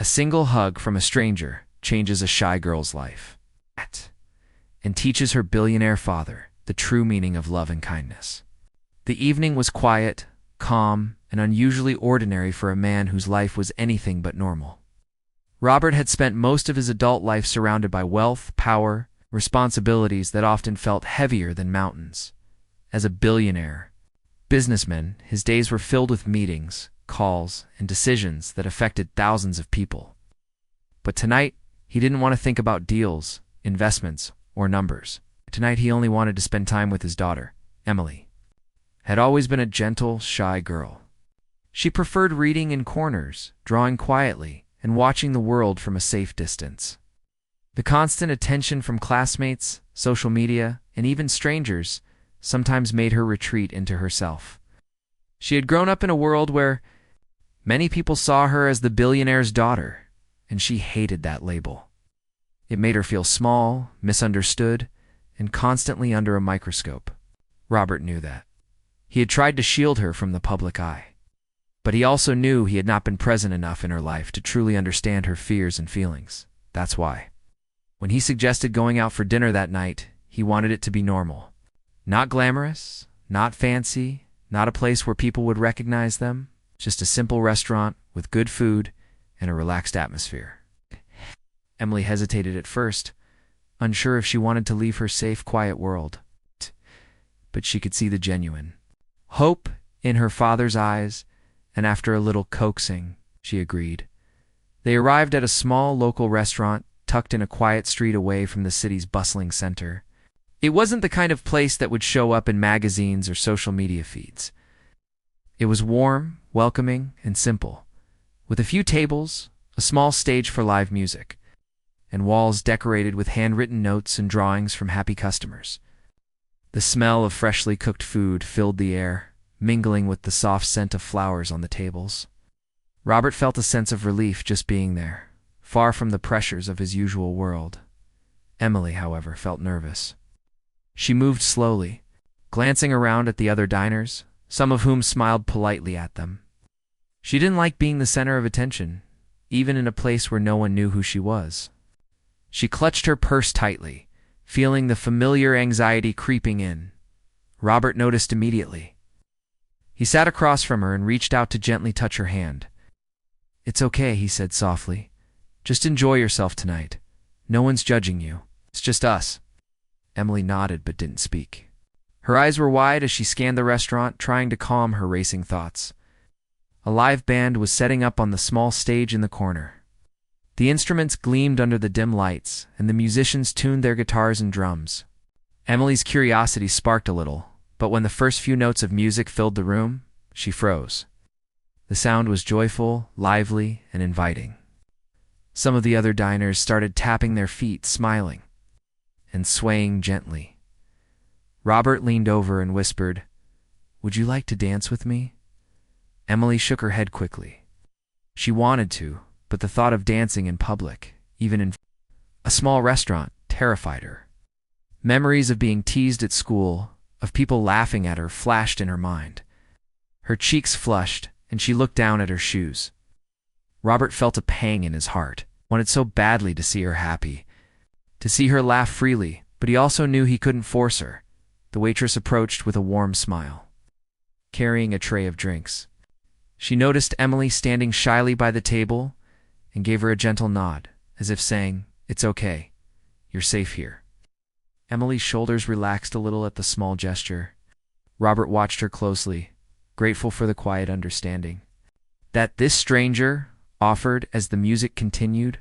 single hug from a stranger changes a shy girl's life and teaches her billionaire father the true meaning of love and kindness. The evening was quiet, calm, and unusually ordinary for a man whose life was anything but normal. Robert had spent most of his adult life surrounded by wealth, power, responsibilities that often felt heavier than mountains. As a billionaire businessman, his days were filled with meetings, calls, and decisions that affected thousands of people. But tonight, he didn't want to think about deals, investments, or numbers. Tonight he only wanted to spend time with his daughter, Emily. Had always been a gentle, shy girl. She preferred reading in corners, drawing quietly, and watching the world from a safe distance. The constant attention from classmates, social media, and even strangers sometimes made her retreat into herself. She had grown up in a world where many people saw her as the billionaire's daughter, and she hated that label. It made her feel small, misunderstood, and constantly under a microscope. Robert knew that. He had tried to shield her from the public eye. But he also knew he had not been present enough in her life to truly understand her fears and feelings. That's why. When he suggested going out for dinner that night, he wanted it to be normal. Not glamorous, not fancy, not a place where people would recognize them, just a simple restaurant with good food and a relaxed atmosphere. Emily hesitated at first, unsure if she wanted to leave her safe, quiet world. But she could see the genuine hope in her father's eyes, and after a little coaxing, she agreed. They arrived at a small local restaurant tucked in a quiet street away from the city's bustling center. It wasn't the kind of place that would show up in magazines or social media feeds. It was warm, welcoming, and simple, with a few tables, a small stage for live music, and walls decorated with handwritten notes and drawings from happy customers. The smell of freshly cooked food filled the air, mingling with the soft scent of flowers on the tables. Robert felt a sense of relief just being there, far from the pressures of his usual world. Emily, however, felt nervous. She moved slowly, glancing around at the other diners, some of whom smiled politely at them. She didn't like being the center of attention, even in a place where no one knew who she was. She clutched her purse tightly, feeling the familiar anxiety creeping in. Robert noticed immediately. He sat across from her and reached out to gently touch her hand. "It's okay," he said softly. "Just enjoy yourself tonight. No one's judging you. It's just us." Emily nodded but didn't speak. Her eyes were wide as she scanned the restaurant, trying to calm her racing thoughts. A live band was setting up on the small stage in the corner. The instruments gleamed under the dim lights, and the musicians tuned their guitars and drums. Emily's curiosity sparked a little, but when the first few notes of music filled the room, she froze. The sound was joyful, lively, and inviting. Some of the other diners started tapping their feet, smiling, and swaying gently. Robert leaned over and whispered, "Would you like to dance with me?" Emily shook her head quickly. She wanted to, but the thought of dancing in public, even in a small restaurant, terrified her. Memories of being teased at school, of people laughing at her, flashed in her mind. Her cheeks flushed, and she looked down at her shoes. Robert felt a pang in his heart, wanted so badly to see her happy, to see her laugh freely, but he also knew he couldn't force her. The waitress approached with a warm smile, carrying a tray of drinks. She noticed Emily standing shyly by the table and gave her a gentle nod, as if saying, "It's okay. You're safe here." Emily's shoulders relaxed a little at the small gesture. Robert watched her closely, grateful for the quiet understanding that this stranger offered as the music continued.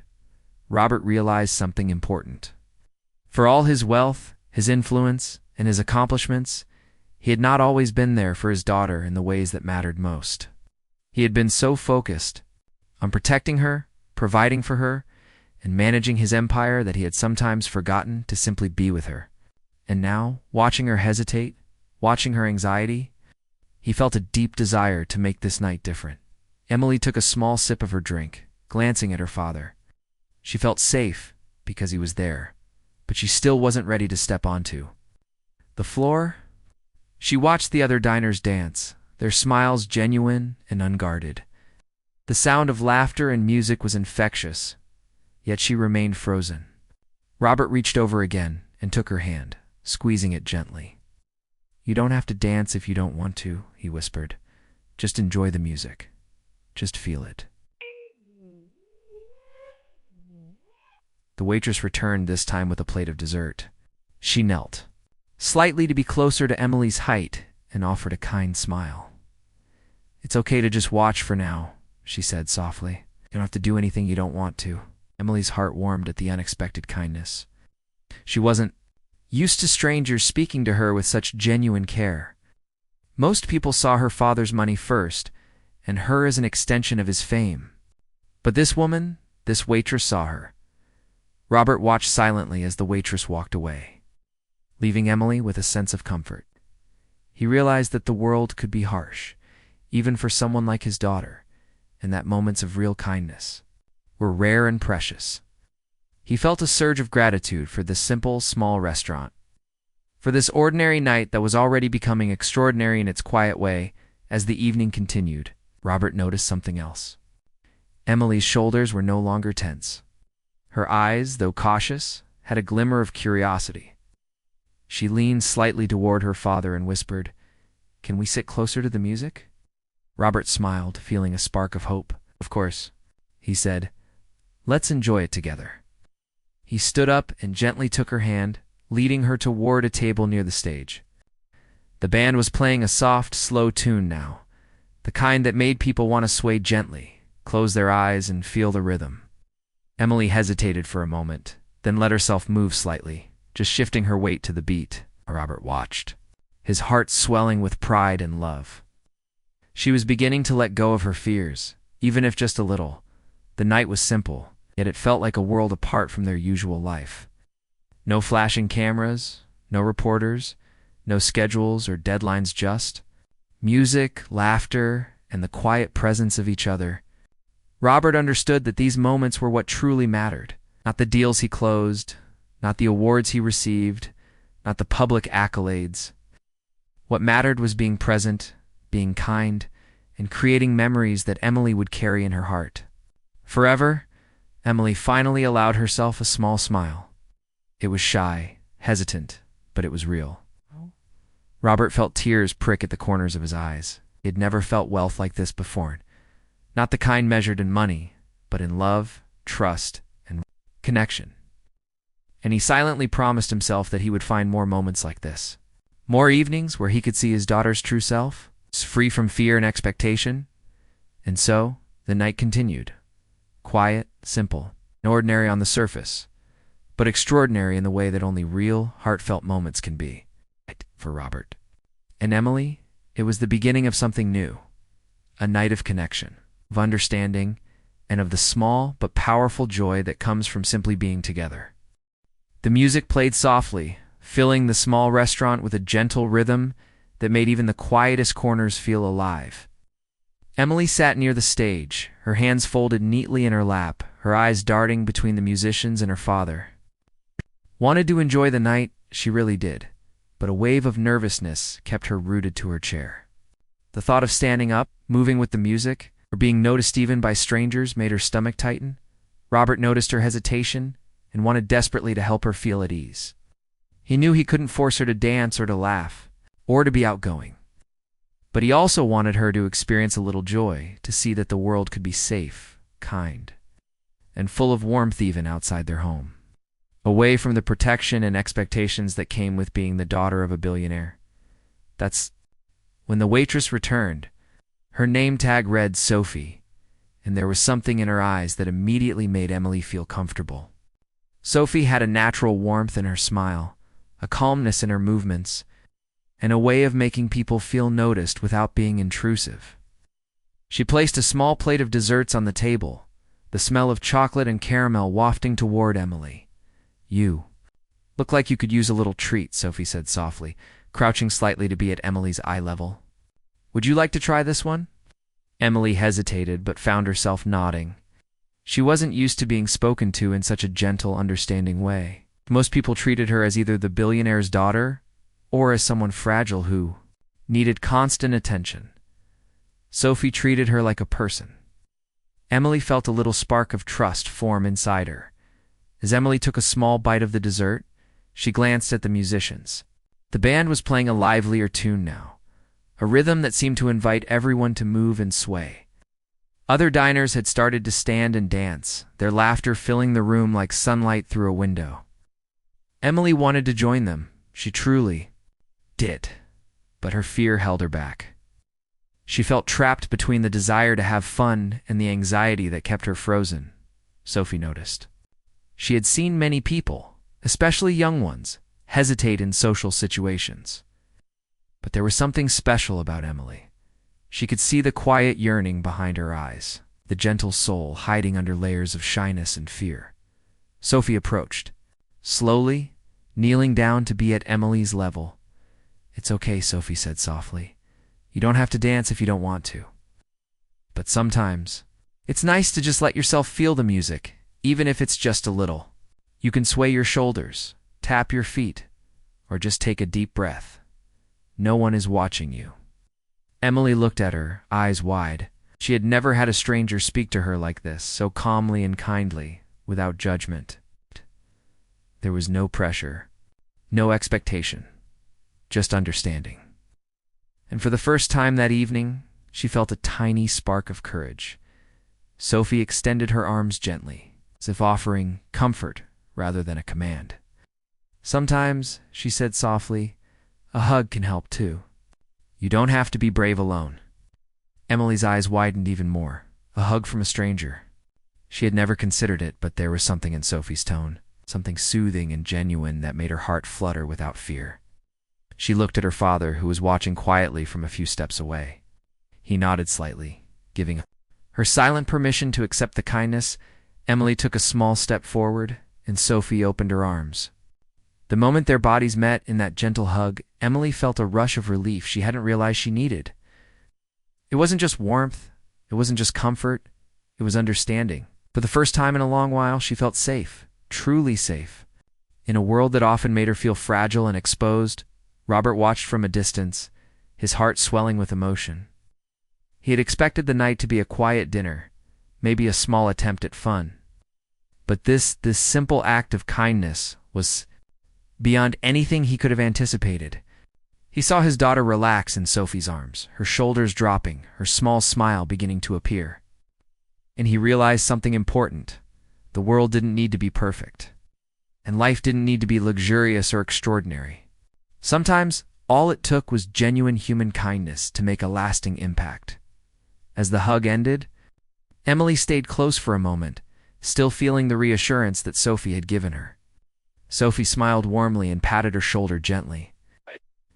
Robert realized something important. For all his wealth, his influence, and his accomplishments, he had not always been there for his daughter in the ways that mattered most. He had been so focused on protecting her, providing for her, and managing his empire that he had sometimes forgotten to simply be with her. And now, watching her hesitate, watching her anxiety, he felt a deep desire to make this night different. Emily took a small sip of her drink, glancing at her father. She felt safe because he was there, but she still wasn't ready to step onto the floor. She watched the other diners dance, their smiles genuine and unguarded. The sound of laughter and music was infectious, yet she remained frozen. Robert reached over again and took her hand, squeezing it gently. "You don't have to dance if you don't want to," he whispered. "Just enjoy the music. Just feel it." The waitress returned, this time with a plate of dessert. She knelt, slightly to be closer to Emily's height, and offered a kind smile. "It's okay to just watch for now," she said softly. "You don't have to do anything you don't want to." Emily's heart warmed at the unexpected kindness. She wasn't used to strangers speaking to her with such genuine care. Most people saw her father's money first, and her as an extension of his fame. But this woman, this waitress, saw her. Robert watched silently as the waitress walked away, leaving Emily with a sense of comfort. He realized that the world could be harsh, even for someone like his daughter, and that moments of real kindness were rare and precious. He felt a surge of gratitude for this simple, small restaurant, for this ordinary night that was already becoming extraordinary in its quiet way. As the evening continued, Robert noticed something else. Emily's shoulders were no longer tense. Her eyes, though cautious, had a glimmer of curiosity. She leaned slightly toward her father and whispered, "Can we sit closer to the music?" Robert smiled, feeling a spark of hope. "Of course," he said. "Let's enjoy it together." He stood up and gently took her hand, leading her toward a table near the stage. The band was playing a soft, slow tune now, the kind that made people want to sway gently, close their eyes, and feel the rhythm. Emily hesitated for a moment, then let herself move slightly, just shifting her weight to the beat. Robert watched, his heart swelling with pride and love. She was beginning to let go of her fears, even if just a little. The night was simple, yet it felt like a world apart from their usual life. No flashing cameras, no reporters, no schedules or deadlines, just music, laughter, and the quiet presence of each other. Robert understood that these moments were what truly mattered, not the deals he closed, not the awards he received, not the public accolades. What mattered was being present, being kind, and creating memories that Emily would carry in her heart forever. Emily finally allowed herself a small smile. It was shy, hesitant, but it was real. Robert felt tears prick at the corners of his eyes. He had never felt wealth like this before. Not the kind measured in money, but in love, trust, and connection. And he silently promised himself that he would find more moments like this. More evenings where he could see his daughter's true self, free from fear and expectation. And so, the night continued. Quiet, simple, and ordinary on the surface, but extraordinary in the way that only real, heartfelt moments can be. For Robert and Emily, it was the beginning of something new. A night of connection, of understanding, and of the small but powerful joy that comes from simply being together. The music played softly, filling the small restaurant with a gentle rhythm that made even the quietest corners feel alive. Emily sat near the stage, her hands folded neatly in her lap, her eyes darting between the musicians and her father. Wanted to enjoy the night, she really did, but a wave of nervousness kept her rooted to her chair. The thought of standing up, moving with the music, or being noticed even by strangers made her stomach tighten. Robert noticed her hesitation and wanted desperately to help her feel at ease. He knew he couldn't force her to dance or to laugh, or to be outgoing. But he also wanted her to experience a little joy, to see that the world could be safe, kind, and full of warmth even outside their home, away from the protection and expectations that came with being the daughter of a billionaire. That's when the waitress returned. Her name tag read Sophie, and there was something in her eyes that immediately made Emily feel comfortable. Sophie had a natural warmth in her smile, a calmness in her movements, and a way of making people feel noticed without being intrusive. She placed a small plate of desserts on the table, the smell of chocolate and caramel wafting toward Emily. "You look like you could use a little treat," Sophie said softly, crouching slightly to be at Emily's eye level. "Would you like to try this one?" Emily hesitated but found herself nodding. She wasn't used to being spoken to in such a gentle, understanding way. Most people treated her as either the billionaire's daughter or as someone fragile who needed constant attention. Sophie treated her like a person, Emily felt a little spark of trust form inside her. As Emily took a small bite of the dessert, she glanced at the musicians. The band was playing a livelier tune now, a rhythm that seemed to invite everyone to move and sway. Other diners had started to stand and dance, their laughter filling the room like sunlight through a window. Emily wanted to join them. She truly did, but her fear held her back. She felt trapped between the desire to have fun and the anxiety that kept her frozen, Sophie noticed. She had seen many people, especially young ones, hesitate in social situations. But there was something special about Emily. She could see the quiet yearning behind her eyes, the gentle soul hiding under layers of shyness and fear. Sophie approached, slowly, kneeling down to be at Emily's level. "It's okay," Sophie said softly. "You don't have to dance if you don't want to. But sometimes, it's nice to just let yourself feel the music, even if it's just a little. You can sway your shoulders, tap your feet, or just take a deep breath. No one is watching you." Emily looked at her, eyes wide. She had never had a stranger speak to her like this, so calmly and kindly, without judgment. There was no pressure, no expectation, just understanding. And for the first time that evening, she felt a tiny spark of courage. Sophie extended her arms gently, as if offering comfort rather than a command. "Sometimes," she said softly, "a hug can help too. You don't have to be brave alone." Emily's eyes widened even more. A hug from a stranger. She had never considered it, but there was something in Sophie's tone, something soothing and genuine that made her heart flutter without fear. She looked at her father, who was watching quietly from a few steps away. He nodded slightly, giving her silent permission to accept the kindness. Emily took a small step forward, and Sophie opened her arms. The moment their bodies met in that gentle hug, Emily felt a rush of relief she hadn't realized she needed. It wasn't just warmth, it wasn't just comfort, it was understanding. For the first time in a long while, she felt safe, truly safe. In a world that often made her feel fragile and exposed, Robert watched from a distance, his heart swelling with emotion. He had expected the night to be a quiet dinner, maybe a small attempt at fun. But this simple act of kindness was beyond anything he could have anticipated. He saw his daughter relax in Sophie's arms, her shoulders dropping, her small smile beginning to appear. And he realized something important. The world didn't need to be perfect. And life didn't need to be luxurious or extraordinary. Sometimes, all it took was genuine human kindness to make a lasting impact. As the hug ended, Emily stayed close for a moment, still feeling the reassurance that Sophie had given her. Sophie smiled warmly and patted her shoulder gently.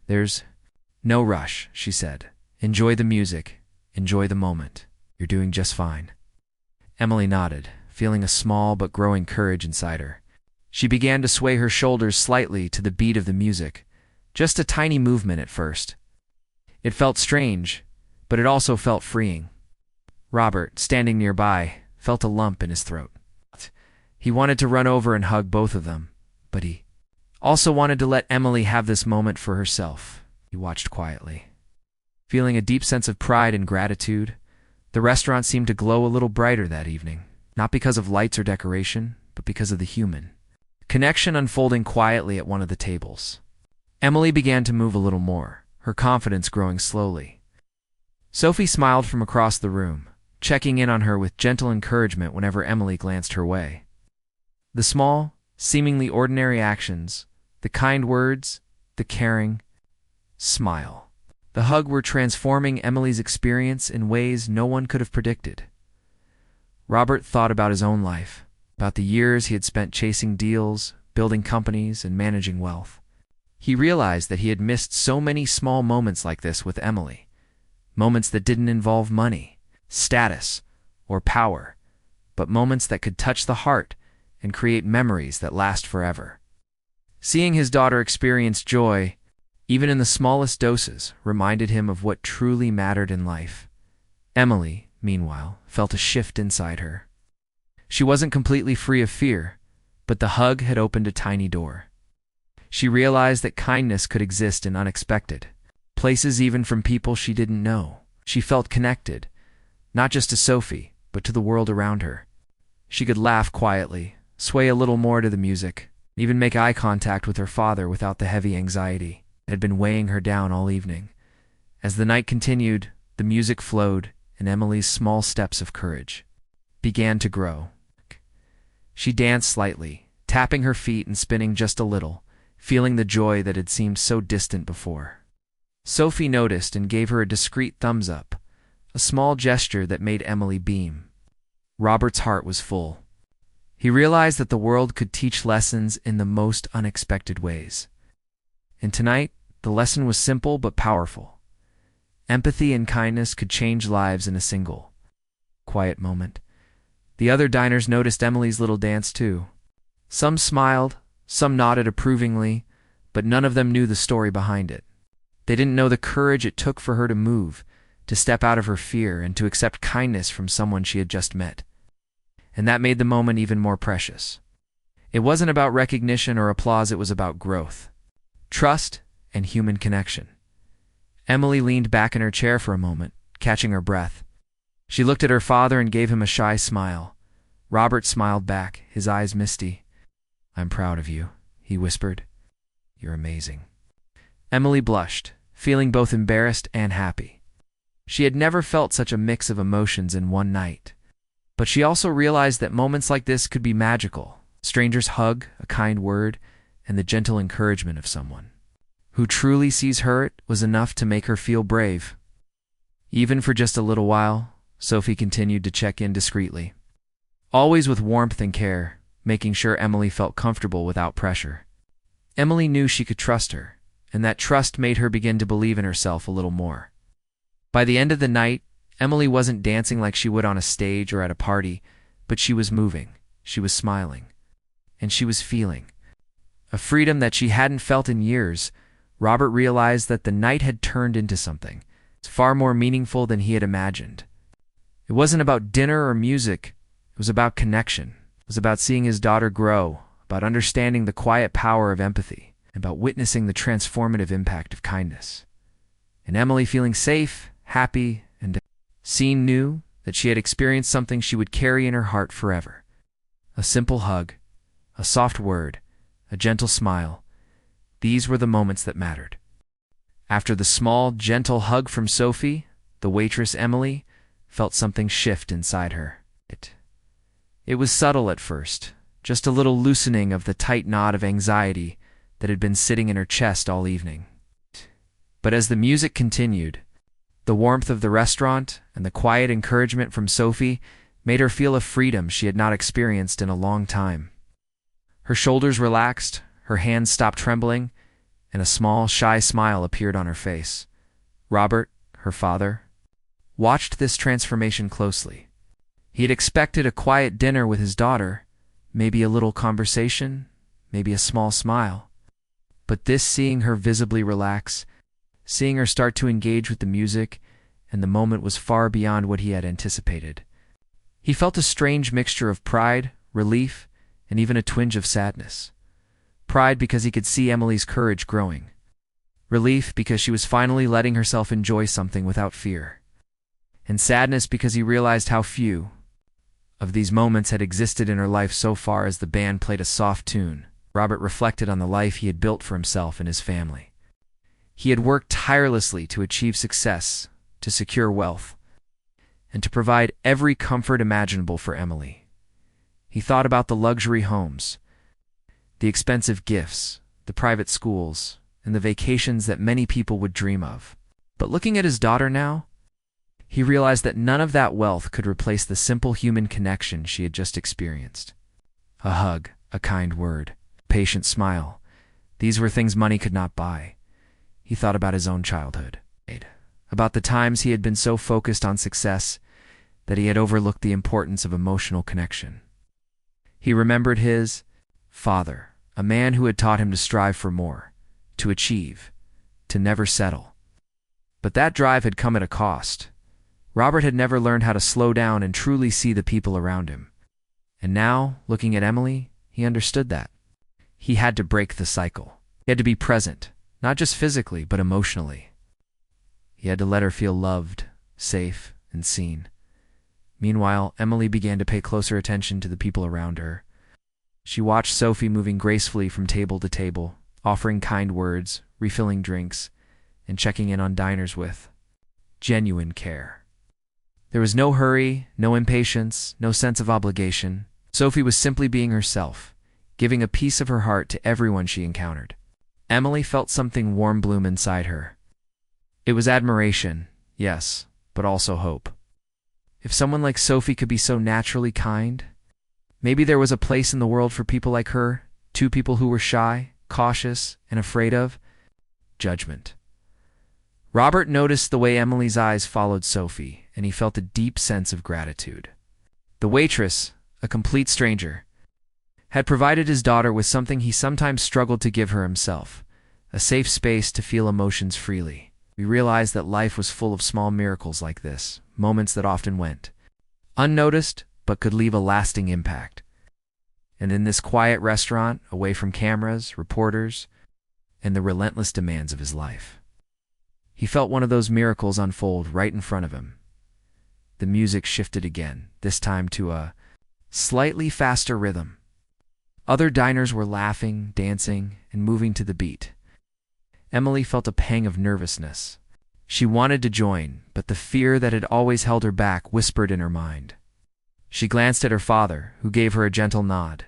"There's no rush," she said. "Enjoy the music. Enjoy the moment. You're doing just fine." Emily nodded, feeling a small but growing courage inside her. She began to sway her shoulders slightly to the beat of the music, just a tiny movement at first. It felt strange, but it also felt freeing. Robert, standing nearby, felt a lump in his throat. He wanted to run over and hug both of them, but he also wanted to let Emily have this moment for herself. He watched quietly. Feeling a deep sense of pride and gratitude, the restaurant seemed to glow a little brighter that evening, not because of lights or decoration, but because of the human connection unfolding quietly at one of the tables. Emily began to move a little more, her confidence growing slowly. Sophie smiled from across the room, checking in on her with gentle encouragement whenever Emily glanced her way. The small, seemingly ordinary actions, the kind words, the caring smile, the hug were transforming Emily's experience in ways no one could have predicted. Robert thought about his own life, about the years he had spent chasing deals, building companies, and managing wealth. He realized that he had missed so many small moments like this with Emily, moments that didn't involve money, status, or power, but moments that could touch the heart and create memories that last forever. Seeing his daughter experience joy, even in the smallest doses, reminded him of what truly mattered in life. Emily, meanwhile, felt a shift inside her. She wasn't completely free of fear, but the hug had opened a tiny door. She realized that kindness could exist in unexpected places, even from people she didn't know. She felt connected, not just to Sophie, but to the world around her. She could laugh quietly, sway a little more to the music, even make eye contact with her father without the heavy anxiety that had been weighing her down all evening. As the night continued, the music flowed, and Emily's small steps of courage began to grow. She danced slightly, tapping her feet and spinning just a little, feeling the joy that had seemed so distant before. Sophie noticed and gave her a discreet thumbs up, a small gesture that made Emily beam. Robert's heart was full. He realized that the world could teach lessons in the most unexpected ways. And tonight, the lesson was simple but powerful. Empathy and kindness could change lives in a single, quiet moment. The other diners noticed Emily's little dance too. Some smiled, some nodded approvingly, but none of them knew the story behind it. They didn't know the courage it took for her to move, to step out of her fear, and to accept kindness from someone she had just met. And that made the moment even more precious. It wasn't about recognition or applause, it was about growth, trust, and human connection. Emily leaned back in her chair for a moment, catching her breath. She looked at her father and gave him a shy smile. Robert smiled back, his eyes misty. "I'm proud of you," he whispered. "You're amazing." Emily blushed, feeling both embarrassed and happy. She had never felt such a mix of emotions in one night. But she also realized that moments like this could be magical. A stranger's hug, a kind word, and the gentle encouragement of someone who truly sees her was enough to make her feel brave. Even for just a little while, Sophie continued to check in discreetly, always with warmth and care, making sure Emily felt comfortable without pressure. Emily knew she could trust her, and that trust made her begin to believe in herself a little more. By the end of the night, Emily wasn't dancing like she would on a stage or at a party, but she was moving, she was smiling, and she was feeling a freedom that she hadn't felt in years. Robert realized that the night had turned into something far more meaningful than he had imagined. It wasn't about dinner or music, it was about connection. It was about seeing his daughter grow, about understanding the quiet power of empathy, about witnessing the transformative impact of kindness. And Emily, feeling safe, happy, and seen, knew that she had experienced something she would carry in her heart forever. A simple hug, a soft word, a gentle smile. These were the moments that mattered. After the small, gentle hug from Sophie, the waitress Emily felt something shift inside her. It was subtle at first, just a little loosening of the tight knot of anxiety that had been sitting in her chest all evening. But as the music continued, the warmth of the restaurant and the quiet encouragement from Sophie made her feel a freedom she had not experienced in a long time. Her shoulders relaxed, her hands stopped trembling, and a small, shy smile appeared on her face. Robert, her father, watched this transformation closely. He had expected a quiet dinner with his daughter, maybe a little conversation, maybe a small smile. But this, seeing her visibly relax, seeing her start to engage with the music, and the moment was far beyond what he had anticipated. He felt a strange mixture of pride, relief, and even a twinge of sadness. Pride because he could see Emily's courage growing. Relief because she was finally letting herself enjoy something without fear. And sadness because he realized how few of these moments had existed in her life so far. As the band played a soft tune, Robert reflected on the life he had built for himself and his family. He had worked tirelessly to achieve success, to secure wealth, and to provide every comfort imaginable for Emily. He thought about the luxury homes, the expensive gifts, the private schools, and the vacations that many people would dream of. But looking at his daughter now, he realized that none of that wealth could replace the simple human connection she had just experienced. A hug, a kind word, a patient smile. These were things money could not buy. He thought about his own childhood, about the times he had been so focused on success that he had overlooked the importance of emotional connection. He remembered his father, a man who had taught him to strive for more, to achieve, to never settle. But that drive had come at a cost. Robert had never learned how to slow down and truly see the people around him. And now, looking at Emily, he understood that. He had to break the cycle. He had to be present, not just physically, but emotionally. He had to let her feel loved, safe, and seen. Meanwhile, Emily began to pay closer attention to the people around her. She watched Sophie moving gracefully from table to table, offering kind words, refilling drinks, and checking in on diners with genuine care. There was no hurry, no impatience, no sense of obligation. Sophie was simply being herself, giving a piece of her heart to everyone she encountered. Emily felt something warm bloom inside her. It was admiration, yes, but also hope. If someone like Sophie could be so naturally kind, maybe there was a place in the world for people like her, two people who were shy, cautious, and afraid of judgment. Robert noticed the way Emily's eyes followed Sophie, and he felt a deep sense of gratitude. The waitress, a complete stranger, had provided his daughter with something he sometimes struggled to give her himself, a safe space to feel emotions freely. We realized that life was full of small miracles like this, moments that often went unnoticed but could leave a lasting impact. And in this quiet restaurant, away from cameras, reporters, and the relentless demands of his life, he felt one of those miracles unfold right in front of him. The music shifted again, this time to a slightly faster rhythm. Other diners were laughing, dancing, and moving to the beat. Emily felt a pang of nervousness. She wanted to join, but the fear that had always held her back whispered in her mind. She glanced at her father, who gave her a gentle nod.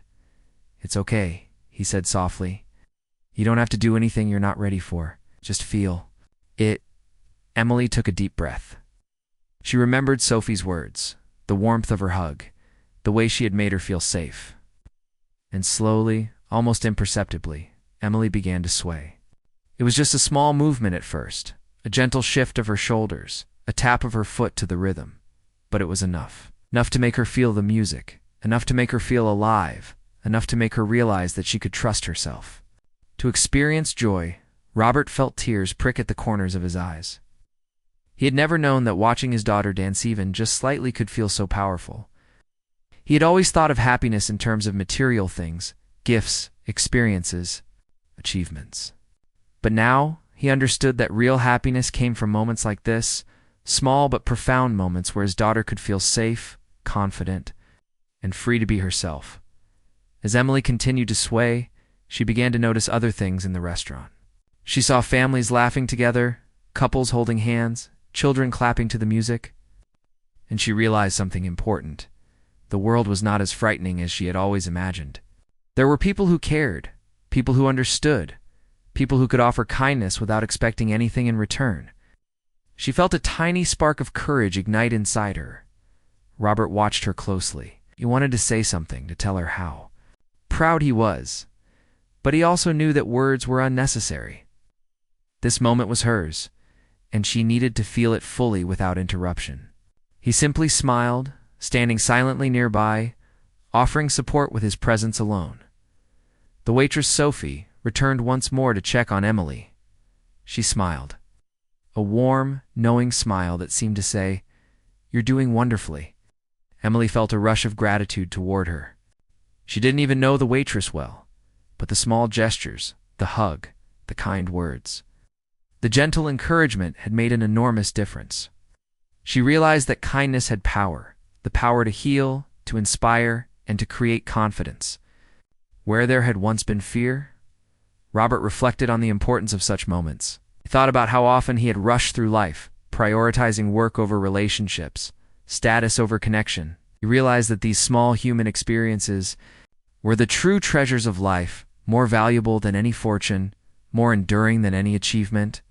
"It's okay," he said softly. "You don't have to do anything you're not ready for. Just feel it." Emily took a deep breath. She remembered Sophie's words, the warmth of her hug, the way she had made her feel safe. And slowly, almost imperceptibly, Emily began to sway. It was just a small movement at first, a gentle shift of her shoulders, a tap of her foot to the rhythm. But it was enough. Enough to make her feel the music, enough to make her feel alive, enough to make her realize that she could trust herself. To experience joy, Robert felt tears prick at the corners of his eyes. He had never known that watching his daughter dance even just slightly could feel so powerful. He had always thought of happiness in terms of material things, gifts, experiences, achievements. But now, he understood that real happiness came from moments like this, small but profound moments where his daughter could feel safe, confident, and free to be herself. As Emily continued to sway, she began to notice other things in the restaurant. She saw families laughing together, couples holding hands, children clapping to the music. And she realized something important. The world was not as frightening as she had always imagined. There were people who cared, people who understood, people who could offer kindness without expecting anything in return. She felt a tiny spark of courage ignite inside her. Robert watched her closely. He wanted to say something, to tell her how proud he was, but he also knew that words were unnecessary. This moment was hers, and she needed to feel it fully without interruption. He simply smiled, standing silently nearby, offering support with his presence alone. The waitress Sophie returned once more to check on Emily. She smiled. A warm, knowing smile that seemed to say, "You're doing wonderfully." Emily felt a rush of gratitude toward her. She didn't even know the waitress well, but the small gestures, the hug, the kind words, the gentle encouragement had made an enormous difference. She realized that kindness had power, the power to heal, to inspire, and to create confidence. Where there had once been fear, Robert reflected on the importance of such moments. He thought about how often he had rushed through life, prioritizing work over relationships, status over connection. He realized that these small human experiences were the true treasures of life, more valuable than any fortune, more enduring than any achievement.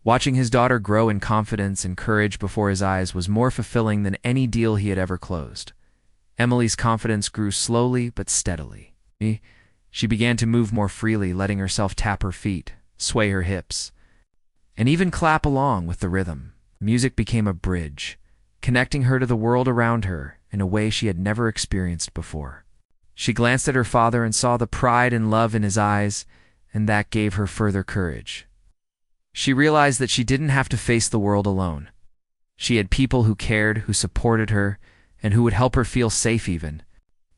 Watching his daughter grow in confidence and courage before his eyes was more fulfilling than any deal he had ever closed. Emily's confidence grew slowly but steadily. She began to move more freely, letting herself tap her feet, sway her hips, and even clap along with the rhythm. Music became a bridge, connecting her to the world around her in a way she had never experienced before. She glanced at her father and saw the pride and love in his eyes, and that gave her further courage. She realized that she didn't have to face the world alone. She had people who cared, who supported her, and who would help her feel safe even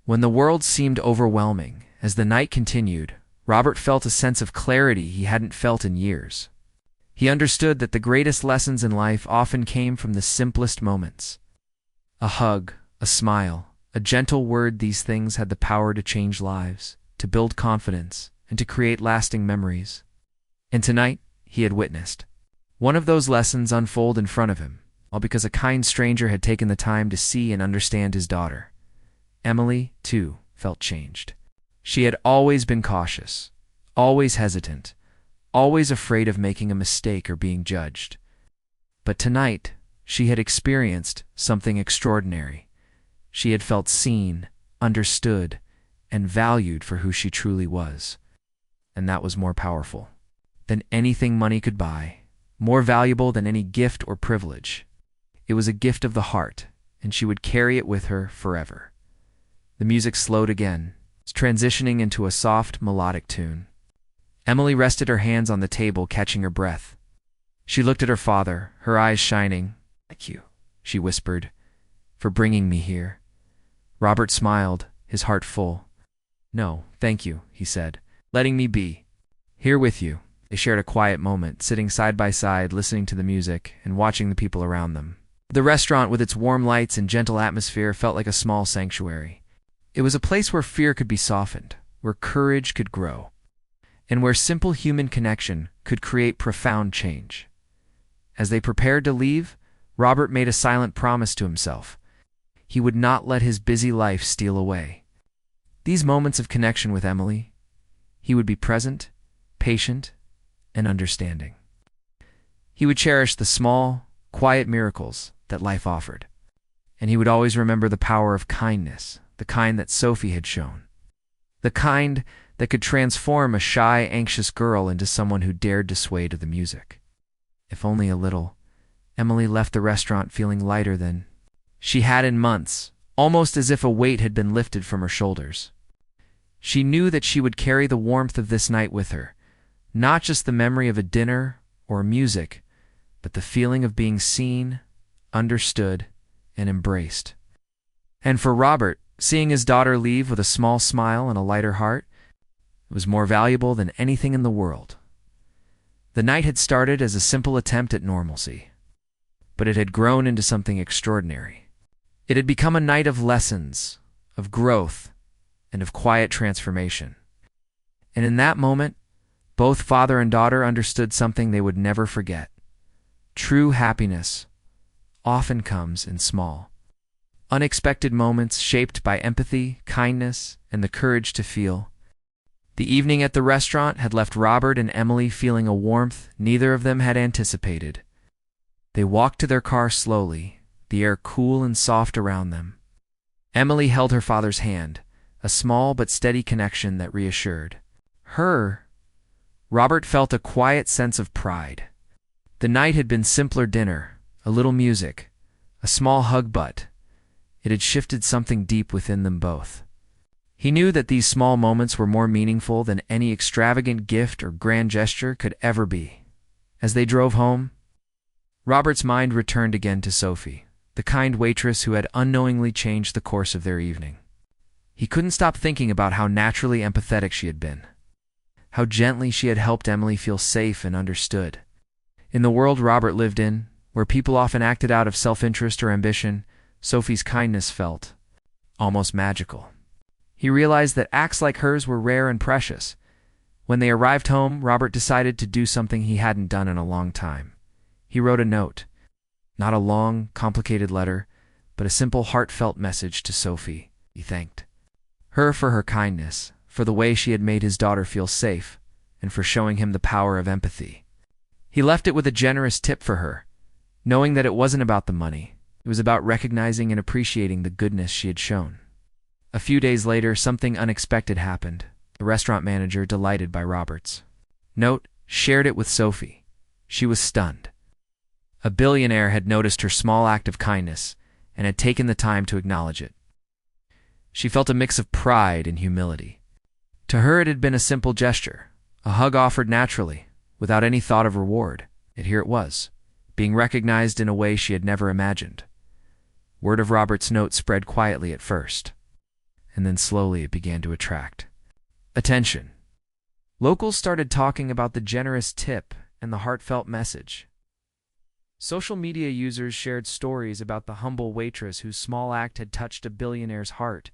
when the world seemed overwhelming. As the night continued, Robert felt a sense of clarity he hadn't felt in years. He understood that the greatest lessons in life often came from the simplest moments. A hug, a smile, a gentle word, these things had the power to change lives, to build confidence, and to create lasting memories. And tonight, he had witnessed one of those lessons unfold in front of him, all because a kind stranger had taken the time to see and understand his daughter. Emily, too, felt changed. She had always been cautious, always hesitant, always afraid of making a mistake or being judged. But tonight, she had experienced something extraordinary. She had felt seen, understood, and valued for who she truly was. And that was more powerful than anything money could buy, more valuable than any gift or privilege. It was a gift of the heart, and she would carry it with her forever. The music slowed again, transitioning into a soft, melodic tune. Emily rested her hands on the table, catching her breath. She looked at her father, her eyes shining. "Thank you," she whispered, "for bringing me here." Robert smiled, his heart full. "No, thank you," he said, "letting me be here with you." They shared a quiet moment, sitting side by side, listening to the music and watching the people around them. The restaurant, with its warm lights and gentle atmosphere, felt like a small sanctuary. It was a place where fear could be softened, where courage could grow, and where simple human connection could create profound change. As they prepared to leave, Robert made a silent promise to himself. He would not let his busy life steal away these moments of connection with Emily. He would be present, patient, and understanding. He would cherish the small, quiet miracles that life offered. And he would always remember the power of kindness, the kind that Sophie had shown. The kind that could transform a shy, anxious girl into someone who dared to sway to the music. If only a little, Emily left the restaurant feeling lighter than she had in months, almost as if a weight had been lifted from her shoulders. She knew that she would carry the warmth of this night with her, not just the memory of a dinner or music, but the feeling of being seen, understood, and embraced. And for Robert, seeing his daughter leave with a small smile and a lighter heart was more valuable than anything in the world. The night had started as a simple attempt at normalcy, but it had grown into something extraordinary. It had become a night of lessons, of growth, and of quiet transformation. And in that moment, both father and daughter understood something they would never forget. True happiness often comes in small, unexpected moments shaped by empathy, kindness, and the courage to feel. The evening at the restaurant had left Robert and Emily feeling a warmth neither of them had anticipated. They walked to their car slowly, the air cool and soft around them. Emily held her father's hand, a small but steady connection that reassured her. Robert felt a quiet sense of pride. The night had been simpler dinner, a little music, a small hug, but it had shifted something deep within them both. He knew that these small moments were more meaningful than any extravagant gift or grand gesture could ever be. As they drove home, Robert's mind returned again to Sophie, the kind waitress who had unknowingly changed the course of their evening. He couldn't stop thinking about how naturally empathetic she had been, how gently she had helped Emily feel safe and understood. In the world Robert lived in, where people often acted out of self-interest or ambition, Sophie's kindness felt almost magical. He realized that acts like hers were rare and precious. When they arrived home, Robert decided to do something he hadn't done in a long time. He wrote a note, not a long, complicated letter, but a simple, heartfelt message to Sophie. He thanked her for her kindness, for the way she had made his daughter feel safe, and for showing him the power of empathy. He left it with a generous tip for her, knowing that it wasn't about the money. It was about recognizing and appreciating the goodness she had shown. A few days later, something unexpected happened. The restaurant manager, delighted by Robert's note, shared it with Sophie. She was stunned. A billionaire had noticed her small act of kindness and had taken the time to acknowledge it. She felt a mix of pride and humility. To her it had been a simple gesture, a hug offered naturally, without any thought of reward. Yet here it was, being recognized in a way she had never imagined. Word of Robert's note spread quietly at first, and then slowly it began to attract attention. Locals started talking about the generous tip and the heartfelt message. Social media users shared stories about the humble waitress whose small act had touched a billionaire's heart.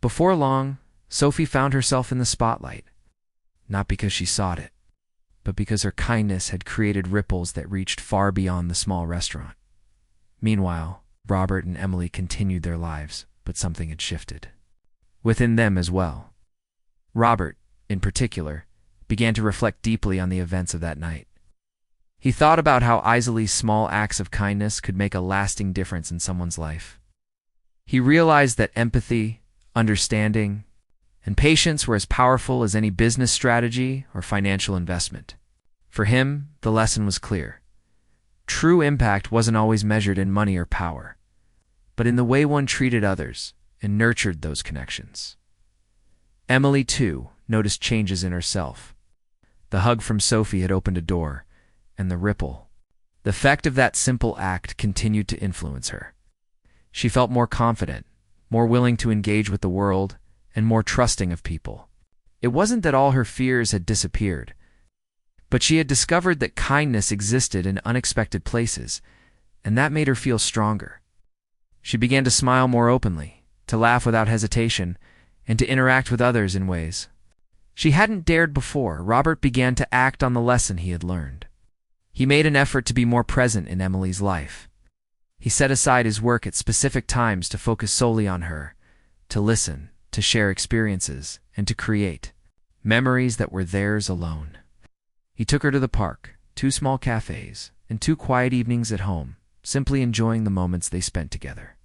Before long, Sophie found herself in the spotlight, not because she sought it, but because her kindness had created ripples that reached far beyond the small restaurant. Meanwhile, Robert and Emily continued their lives, but something had shifted within them as well. Robert, in particular, began to reflect deeply on the events of that night. He thought about how easily small acts of kindness could make a lasting difference in someone's life. He realized that empathy, understanding, and patience were as powerful as any business strategy or financial investment. For him, the lesson was clear. True impact wasn't always measured in money or power, but in the way one treated others and nurtured those connections. Emily, too, noticed changes in herself. The hug from Sophie had opened a door, and the effect of that simple act continued to influence her. She felt more confident, more willing to engage with the world, and more trusting of people. It wasn't that all her fears had disappeared, but she had discovered that kindness existed in unexpected places, and that made her feel stronger. She began to smile more openly, to laugh without hesitation, and to interact with others in ways she hadn't dared before. Robert began to act on the lesson he had learned. He made an effort to be more present in Emily's life. He set aside his work at specific times to focus solely on her, to listen, to share experiences, and to create memories that were theirs alone. He took her to the park, 2 small cafes, and 2 quiet evenings at home, simply enjoying the moments they spent together.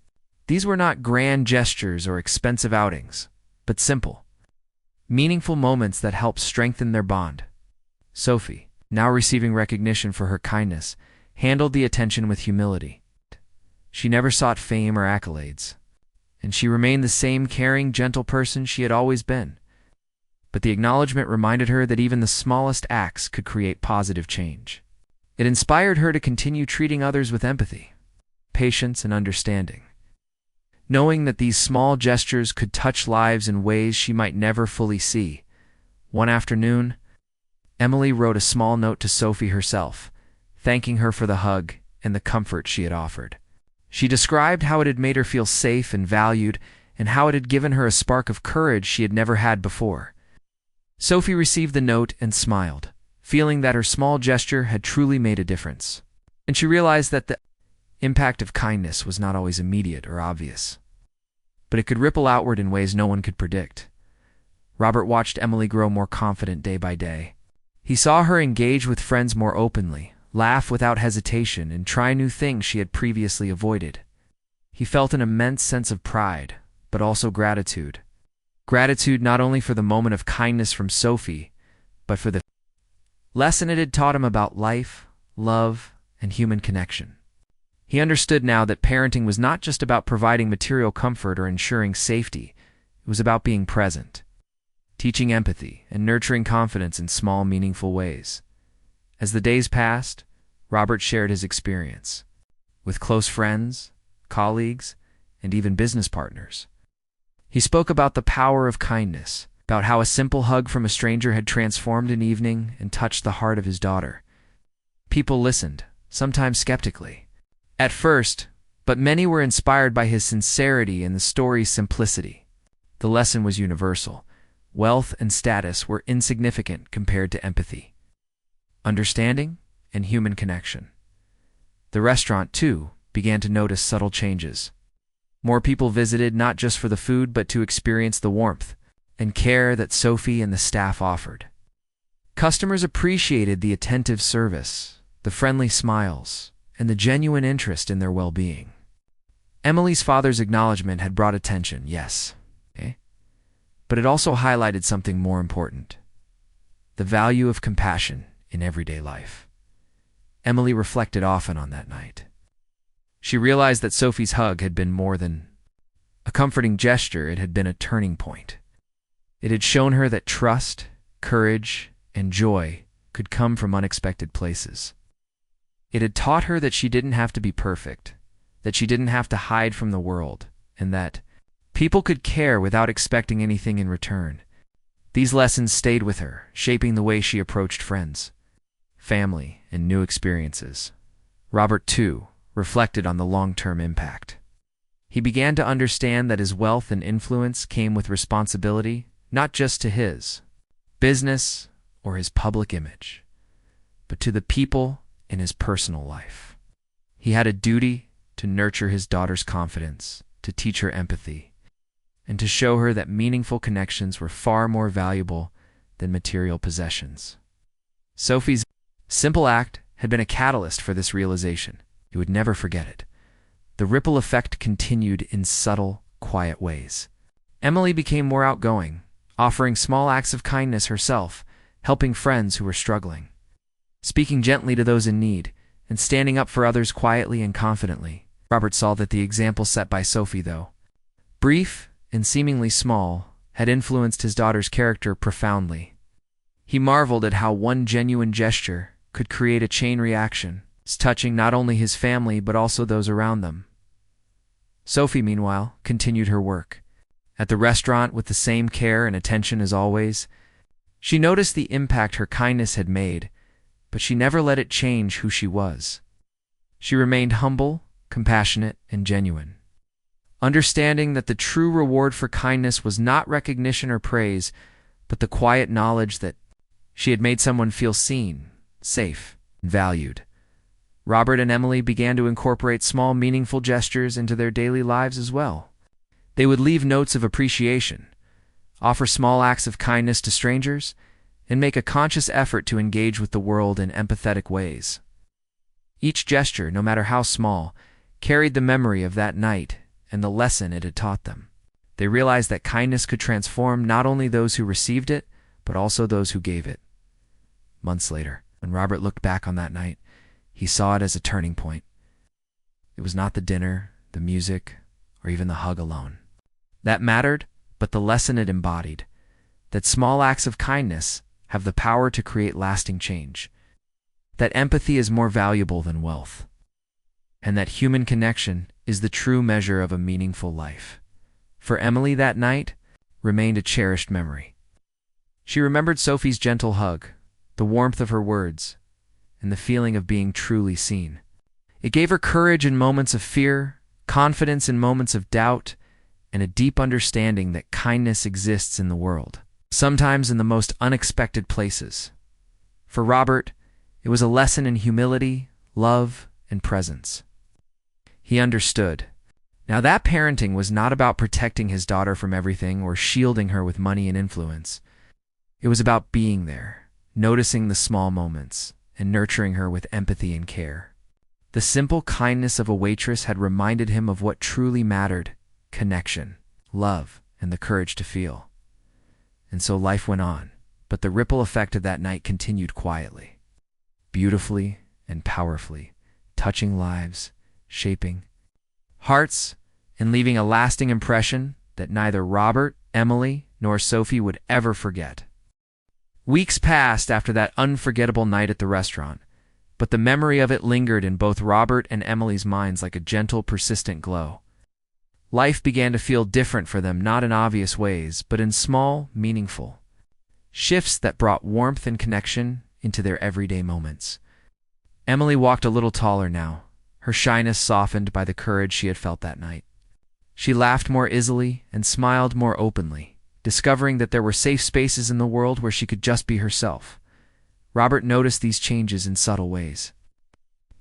These were not grand gestures or expensive outings, but simple, meaningful moments that helped strengthen their bond. Sophie, now receiving recognition for her kindness, handled the attention with humility. She never sought fame or accolades, and she remained the same caring, gentle person she had always been. But the acknowledgement reminded her that even the smallest acts could create positive change. It inspired her to continue treating others with empathy, patience, and understanding. Knowing that these small gestures could touch lives in ways she might never fully see, one afternoon, Emily wrote a small note to Sophie herself, thanking her for the hug and the comfort she had offered. She described how it had made her feel safe and valued, and how it had given her a spark of courage she had never had before. Sophie received the note and smiled, feeling that her small gesture had truly made a difference. And she realized that the impact of kindness was not always immediate or obvious, but it could ripple outward in ways no one could predict. Robert watched Emily grow more confident day by day. He saw her engage with friends more openly, laugh without hesitation, and try new things she had previously avoided. He felt an immense sense of pride, but also gratitude. Gratitude not only for the moment of kindness from Sophie, but for the lesson it had taught him about life, love, and human connection. He understood now that parenting was not just about providing material comfort or ensuring safety. It was about being present, teaching empathy, and nurturing confidence in small, meaningful ways. As the days passed, Robert shared his experience with close friends, colleagues, and even business partners. He spoke about the power of kindness, about how a simple hug from a stranger had transformed an evening and touched the heart of his daughter. People listened, sometimes skeptically, at first, but many were inspired by his sincerity and the story's simplicity. The lesson was universal. Wealth and status were insignificant compared to empathy, understanding, and human connection. The restaurant, too, began to notice subtle changes. More people visited not just for the food but to experience the warmth and care that Sophie and the staff offered. Customers appreciated the attentive service, the friendly smiles, and the genuine interest in their well-being. Emily's father's acknowledgement had brought attention, yes, but it also highlighted something more important: the value of compassion in everyday life. Emily reflected often on that night. She realized that Sophie's hug had been more than a comforting gesture. It had been a turning point. It had shown her that trust, courage, and joy could come from unexpected places. It had taught her that she didn't have to be perfect, that she didn't have to hide from the world, and that people could care without expecting anything in return. These lessons stayed with her, shaping the way she approached friends, family, and new experiences. Robert, too, reflected on the long-term impact. He began to understand that his wealth and influence came with responsibility, not just to his business or his public image, but to the people in his personal life. He had a duty to nurture his daughter's confidence, to teach her empathy, and to show her that meaningful connections were far more valuable than material possessions. Sophie's simple act had been a catalyst for this realization. He would never forget it. The ripple effect continued in subtle, quiet ways. Emily became more outgoing, offering small acts of kindness herself, helping friends who were struggling, speaking gently to those in need, and standing up for others quietly and confidently. Robert saw that the example set by Sophie, though brief and seemingly small, had influenced his daughter's character profoundly. He marveled at how one genuine gesture could create a chain reaction, touching not only his family but also those around them. Sophie, meanwhile, continued her work. At the restaurant, with the same care and attention as always, she noticed the impact her kindness had made, but she never let it change who she was. She remained humble, compassionate, and genuine, understanding that the true reward for kindness was not recognition or praise, but the quiet knowledge that she had made someone feel seen, safe, and valued. Robert and Emily began to incorporate small, meaningful gestures into their daily lives as well. They would leave notes of appreciation, offer small acts of kindness to strangers, and make a conscious effort to engage with the world in empathetic ways. Each gesture, no matter how small, carried the memory of that night and the lesson it had taught them. They realized that kindness could transform not only those who received it, but also those who gave it. Months later, when Robert looked back on that night, he saw it as a turning point. It was not the dinner, the music, or even the hug alone that mattered, but the lesson it embodied, that small acts of kindness have the power to create lasting change, that empathy is more valuable than wealth, and that human connection is the true measure of a meaningful life. For Emily, that night remained a cherished memory. She remembered Sophie's gentle hug, the warmth of her words, and the feeling of being truly seen. It gave her courage in moments of fear, confidence in moments of doubt, and a deep understanding that kindness exists in the world, sometimes in the most unexpected places. For Robert, it was a lesson in humility, love, and presence. He understood. Now that parenting was not about protecting his daughter from everything or shielding her with money and influence. It was about being there, noticing the small moments, and nurturing her with empathy and care. The simple kindness of a waitress had reminded him of what truly mattered: connection, love, and the courage to feel. And so life went on, but the ripple effect of that night continued quietly, beautifully and powerfully, touching lives, shaping hearts, and leaving a lasting impression that neither Robert, Emily, nor Sophie would ever forget. Weeks passed after that unforgettable night at the restaurant, but the memory of it lingered in both Robert and Emily's minds like a gentle, persistent glow. Life began to feel different for them, not in obvious ways, but in small, meaningful shifts that brought warmth and connection into their everyday moments. Emily walked a little taller now, her shyness softened by the courage she had felt that night. She laughed more easily and smiled more openly, discovering that there were safe spaces in the world where she could just be herself. Robert noticed these changes in subtle ways,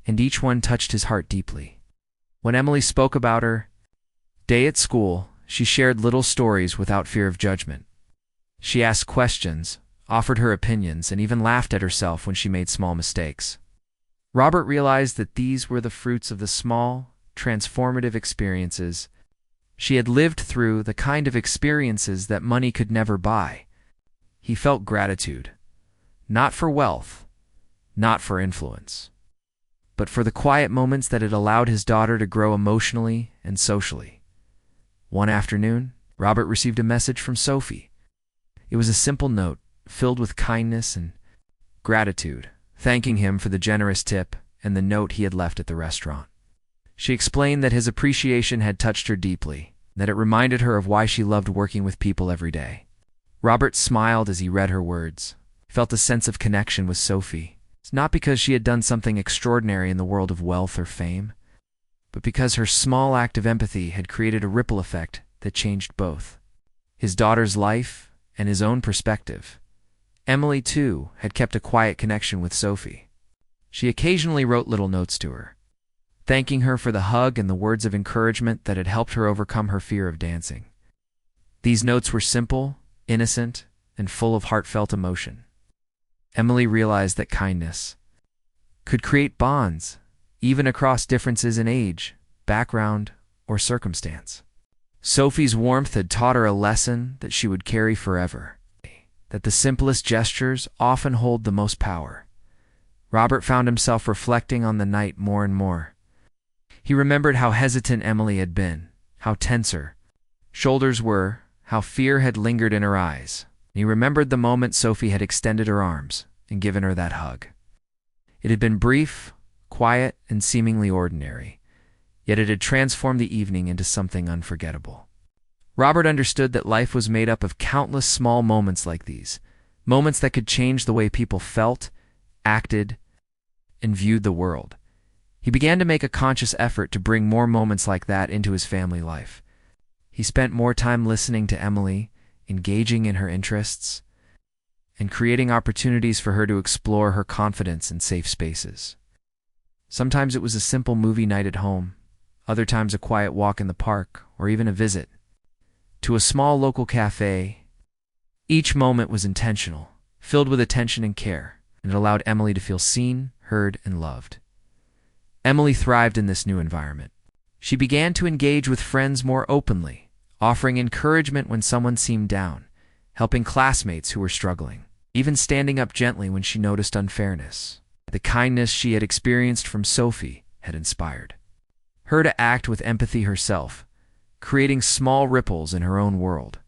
and each one touched his heart deeply. When Emily spoke about her day at school, she shared little stories without fear of judgment. She asked questions, offered her opinions, and even laughed at herself when she made small mistakes. Robert realized that these were the fruits of the small, transformative experiences she had lived through, the kind of experiences that money could never buy. He felt gratitude, not for wealth, not for influence, but for the quiet moments that had allowed his daughter to grow emotionally and socially. One afternoon, Robert received a message from Sophie. It was a simple note, filled with kindness and gratitude, thanking him for the generous tip and the note he had left at the restaurant. She explained that his appreciation had touched her deeply, that it reminded her of why she loved working with people every day. Robert smiled as he read her words, felt a sense of connection with Sophie, It's not because she had done something extraordinary in the world of wealth or fame, but because her small act of empathy had created a ripple effect that changed both his daughter's life and his own perspective. Emily, too, had kept a quiet connection with Sophie. She occasionally wrote little notes to her, thanking her for the hug and the words of encouragement that had helped her overcome her fear of dancing. These notes were simple, innocent, and full of heartfelt emotion. Emily realized that kindness could create bonds, even across differences in age, background, or circumstance. Sophie's warmth had taught her a lesson that she would carry forever, that the simplest gestures often hold the most power. Robert found himself reflecting on the night more and more. He remembered how hesitant Emily had been, how tense her shoulders were, how fear had lingered in her eyes. He remembered the moment Sophie had extended her arms and given her that hug. It had been brief, quiet, and seemingly ordinary, yet it had transformed the evening into something unforgettable. Robert understood that life was made up of countless small moments like these, moments that could change the way people felt, acted, and viewed the world. He began to make a conscious effort to bring more moments like that into his family life. He spent more time listening to Emily, engaging in her interests, and creating opportunities for her to explore her confidence in safe spaces. Sometimes it was a simple movie night at home, other times a quiet walk in the park, or even a visit to a small local cafe. Each moment was intentional, filled with attention and care, and it allowed Emily to feel seen, heard, and loved. Emily thrived in this new environment. She began to engage with friends more openly, offering encouragement when someone seemed down, helping classmates who were struggling, even standing up gently when she noticed unfairness. The kindness she had experienced from Sophie had inspired her to act with empathy herself, creating small ripples in her own world.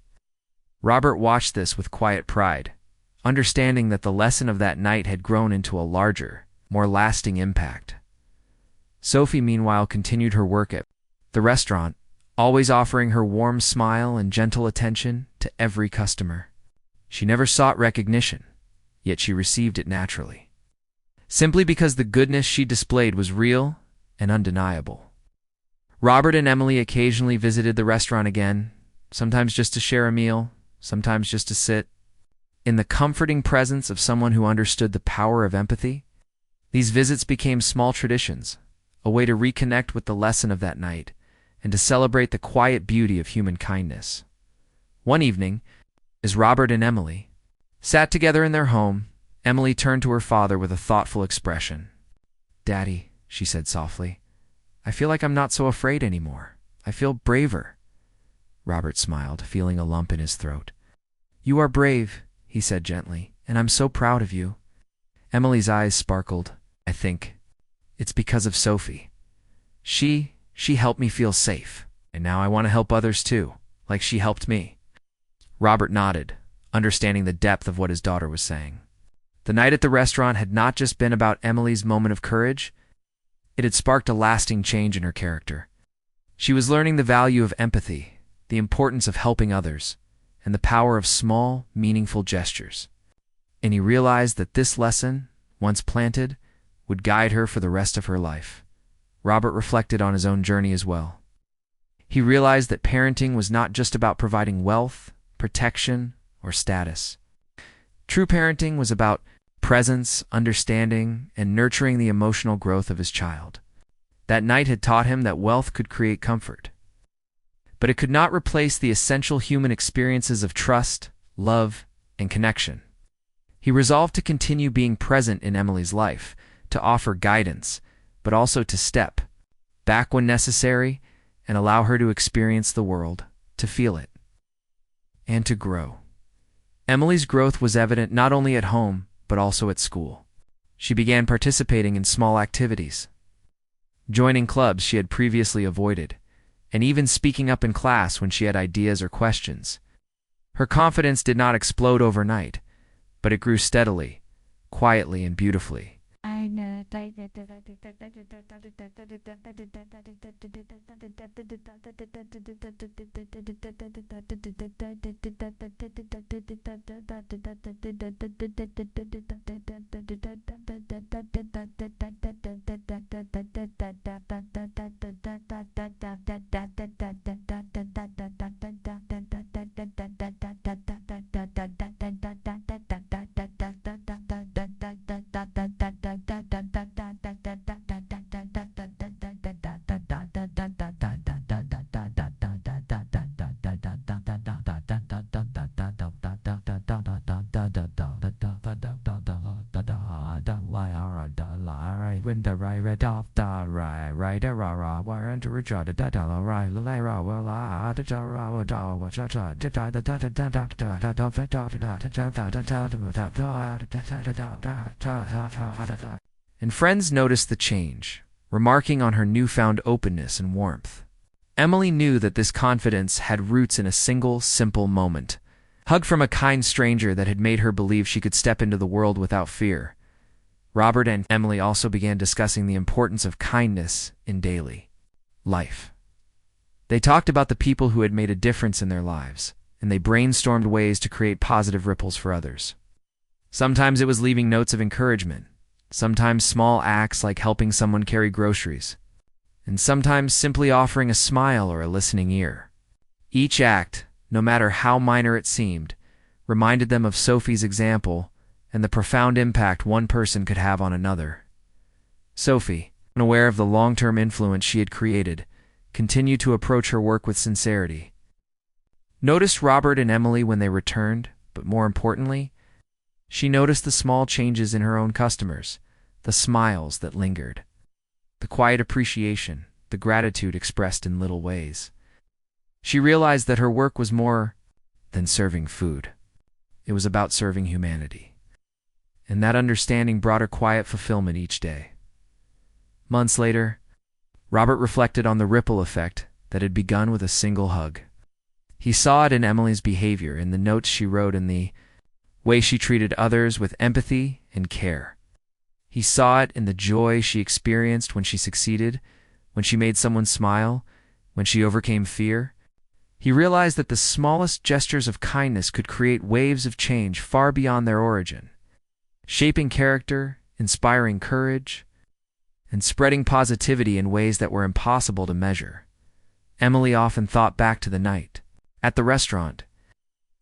Robert watched this with quiet pride, understanding that the lesson of that night had grown into a larger, more lasting impact. Sophie, meanwhile, continued her work at the restaurant, always offering her warm smile and gentle attention to every customer. She never sought recognition, yet she received it naturally, simply because the goodness she displayed was real and undeniable. Robert and Emily occasionally visited the restaurant again, sometimes just to share a meal, sometimes just to sit in the comforting presence of someone who understood the power of empathy. These visits became small traditions, a way to reconnect with the lesson of that night and to celebrate the quiet beauty of human kindness. One evening, as Robert and Emily sat together in their home, Emily turned to her father with a thoughtful expression. "Daddy," she said softly, "I feel like I'm not so afraid anymore. I feel braver." Robert smiled, feeling a lump in his throat. "You are brave," he said gently, "and I'm so proud of you." Emily's eyes sparkled. "I think it's because of Sophie. She helped me feel safe, and now I want to help others too, like she helped me." Robert nodded, understanding the depth of what his daughter was saying. The night at the restaurant had not just been about Emily's moment of courage, it had sparked a lasting change in her character. She was learning the value of empathy, the importance of helping others, and the power of small, meaningful gestures. And he realized that this lesson, once planted, would guide her for the rest of her life. Robert reflected on his own journey as well. He realized that parenting was not just about providing wealth, protection, or status. True parenting was about presence, understanding, and nurturing the emotional growth of his child. That night had taught him that wealth could create comfort, but it could not replace the essential human experiences of trust, love, and connection. He resolved to continue being present in Emily's life, to offer guidance, but also to step back when necessary and allow her to experience the world, to feel it, and to grow. Emily's growth was evident not only at home, but also at school. She began participating in small activities, joining clubs she had previously avoided, and even speaking up in class when she had ideas or questions. Her confidence did not explode overnight, but it grew steadily, quietly, and beautifully. And friends noticed the change, remarking on her newfound openness and warmth. Emily knew that this confidence had roots in a single, simple moment. Hug from a kind stranger that had made her believe she could step into the world without fear. Robert and Emily also began discussing the importance of kindness in daily life. They talked about the people who had made a difference in their lives, and they brainstormed ways to create positive ripples for others. Sometimes it was leaving notes of encouragement, sometimes small acts like helping someone carry groceries, and sometimes simply offering a smile or a listening ear. Each act, no matter how minor it seemed, reminded them of Sophie's example and the profound impact one person could have on another. Sophie, unaware of the long-term influence she had created, continued to approach her work with sincerity. Noticed Robert and Emily when they returned, but more importantly, she noticed the small changes in her own customers, the smiles that lingered, the quiet appreciation, the gratitude expressed in little ways. She realized that her work was more than serving food. It was about serving humanity. And that understanding brought her quiet fulfillment each day. Months later, Robert reflected on the ripple effect that had begun with a single hug. He saw it in Emily's behavior, in the notes she wrote, in the way she treated others with empathy and care. He saw it in the joy she experienced when she succeeded, when she made someone smile, when she overcame fear. He realized that the smallest gestures of kindness could create waves of change far beyond their origin, shaping character, inspiring courage, and spreading positivity in ways that were impossible to measure. Emily often thought back to the night at the restaurant.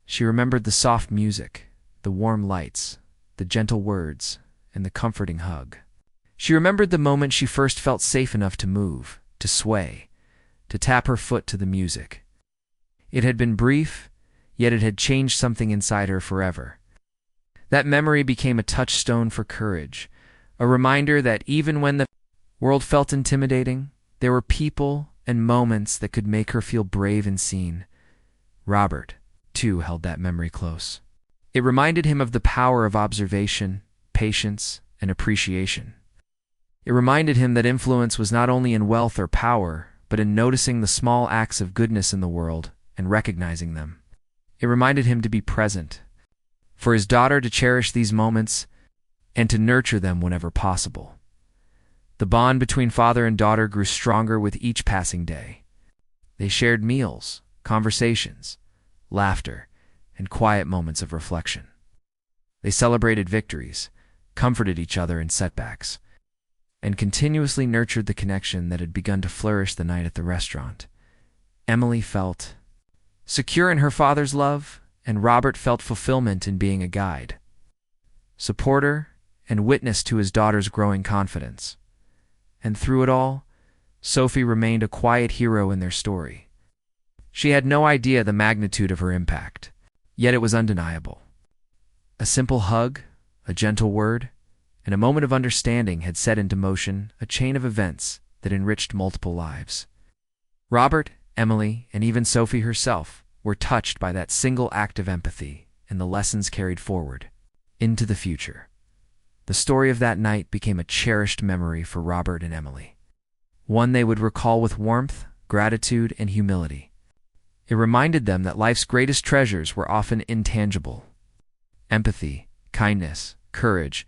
She remembered the soft music, the warm lights, the gentle words, and the comforting hug. She remembered the moment she first felt safe enough to move, to sway, to tap her foot to the music. It had been brief, yet it had changed something inside her forever. That memory became a touchstone for courage, a reminder that even when the world felt intimidating, there were people and moments that could make her feel brave and seen. Robert, too, held that memory close. It reminded him of the power of observation, patience, and appreciation. It reminded him that influence was not only in wealth or power, but in noticing the small acts of goodness in the world and recognizing them. It reminded him to be present, for his daughter to cherish these moments and to nurture them whenever possible. The bond between father and daughter grew stronger with each passing day. They shared meals, conversations, laughter, and quiet moments of reflection. They celebrated victories, comforted each other in setbacks, and continuously nurtured the connection that had begun to flourish the night at the restaurant. Emily felt secure in her father's love, and Robert felt fulfillment in being a guide, supporter, and witness to his daughter's growing confidence. And through it all, Sophie remained a quiet hero in their story. She had no idea the magnitude of her impact, yet it was undeniable. A simple hug, a gentle word, and a moment of understanding had set into motion a chain of events that enriched multiple lives. Robert, Emily, and even Sophie herself were touched by that single act of empathy and the lessons carried forward into the future. The story of that night became a cherished memory for Robert and Emily, one they would recall with warmth, gratitude, and humility. It reminded them that life's greatest treasures were often intangible: empathy, kindness, courage,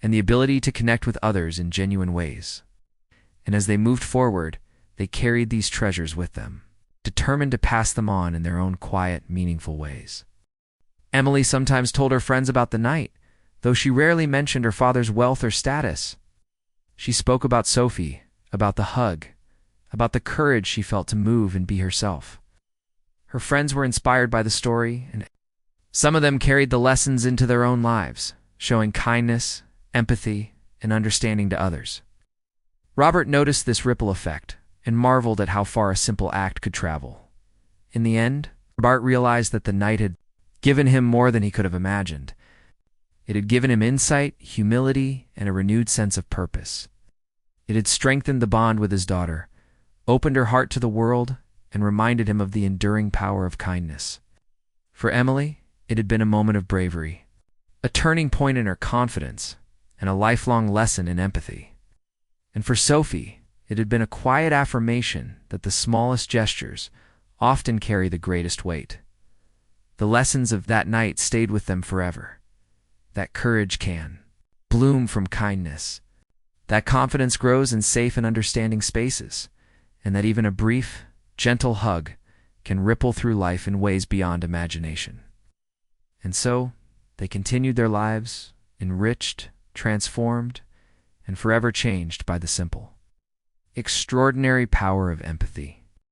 and the ability to connect with others in genuine ways. And as they moved forward, they carried these treasures with them, determined to pass them on in their own quiet, meaningful ways. Emily sometimes told her friends about the night, though she rarely mentioned her father's wealth or status. She spoke about Sophie, about the hug, about the courage she felt to move and be herself. Her friends were inspired by the story, and some of them carried the lessons into their own lives, showing kindness, empathy, and understanding to others. Robert noticed this ripple effect and marveled at how far a simple act could travel. In the end, Robert realized that the night had given him more than he could have imagined. It had given him insight, humility, and a renewed sense of purpose. It had strengthened the bond with his daughter, opened her heart to the world, and reminded him of the enduring power of kindness. For Emily, it had been a moment of bravery, a turning point in her confidence, and a lifelong lesson in empathy. And for Sophie, it had been a quiet affirmation that the smallest gestures often carry the greatest weight. The lessons of that night stayed with them forever. That courage can bloom from kindness, that confidence grows in safe and understanding spaces, and that even a brief, gentle hug can ripple through life in ways beyond imagination. And so, they continued their lives, enriched, transformed, and forever changed by the simple, extraordinary power of empathy.